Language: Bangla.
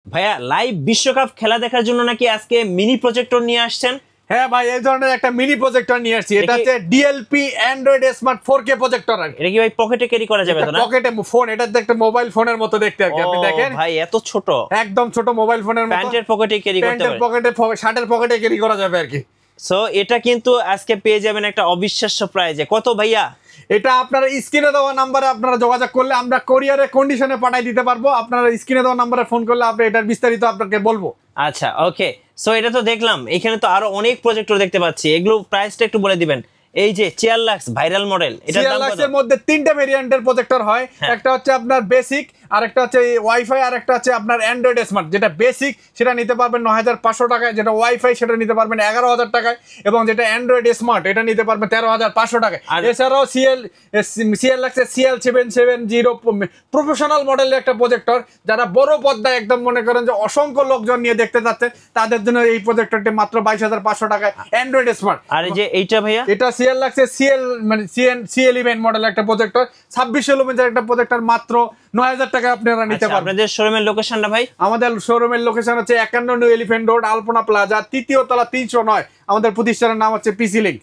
ভাইয়া লাইভ বিশ্বকাপ খেলা দেখার জন্য নাকি আজকে মিনি প্রজেক্টর নিয়ে আসছেন? হ্যাঁ ভাই, এই ধরনের একটা মিনি প্রজেক্টর নিয়ে আসছি। এটা হচ্ছে DLP Android smart 4K projector. এটা কি ভাই পকেটে ক্যারি করা যাবে তো না? পকেটে ফোন, এটা একটা মোবাইল ফোনের মতো দেখতে আর কি। আপনি দেখেন ভাই এত ছোট, একদম ছোট মোবাইল ফোনের মতো। প্যান্টের পকেটে ক্যারি করতে পারবে, প্যান্টের পকেটে, শার্টের পকেটে ক্যারি করা যাবে আর কি। সো এটা কিন্তু আজকে পেয়ে যাবেন একটা অবিশ্বাস্য প্রাইজে। কত ভাইয়া? এটা আপনারা স্ক্রিনে দেওয়া নাম্বারে আপনারা যোগাযোগ করলে আমরা কোরিয়ারে কন্ডিশনে পাঠিয়ে দিতে পারবো। আপনারা স্ক্রিনে দেওয়া নাম্বারে ফোন করলে আমরা এটার বিস্তারিত আপনাকে বলবো। আচ্ছা ওকে, সো এটা তো দেখলাম, এখানে তো আরো অনেক প্রজেক্টর দেখতে পাচ্ছি, এগুলো প্রাইসটা একটু বলে দিবেন। এই যে চেয়ার লাক্স ভাইরাল মডেল, এটার দাম কত? এর মধ্যে তিনটা ভেরিয়েন্টের প্রজেক্টর হয়। একটা হচ্ছে আপনার বেসিক, আরেকটা হচ্ছে ওয়াইফাই, আর একটা হচ্ছে আপনার অ্যান্ড্রয়েড স্মার্ট। যেটা বেসিক সেটা নিতে পারবেন ৯৫০০ টাকায়, যেটা ওয়াইফাই সেটা নিতে পারবেন ১১,০০০ টাকায়, এবং যেটা অ্যান্ড্রয়েড স্মার্ট এটা নিতে পারবেন ১৩,৫০০ টাকায়। এছাড়াও সিএলএক্স CL770 প্রফেশনাল মডেলের একটা প্রজেক্টর, যারা বড় পর্দায় একদম মনে করেন যে অসংখ্য লোকজন নিয়ে দেখতে যাচ্ছে, তাদের জন্য এই প্রজেক্টরটি মাত্র ২২,৫০০ টাকায় অ্যান্ড্রয়েড স্মার্ট। আর যে এইটা ভাইয়া, এটা CL11 মডেল একটা প্রজেক্টর, ২৬০০ লুমেন্সের একটা প্রজেক্টর, মাত্র ৯,০০০ টাকা আপনারা নিতে পারবেন। আপনাদের শোরুমের লোকেশনটা ভাই? আমাদের শোরুমের লোকেশন হচ্ছে ৫১ নিউ এলিফ্যান্ট রোড, আলপনা প্লাজা, ৩য় তলা, ৩০৯। আমাদের প্রতিষ্ঠানের নাম হচ্ছে পিসি লিংক।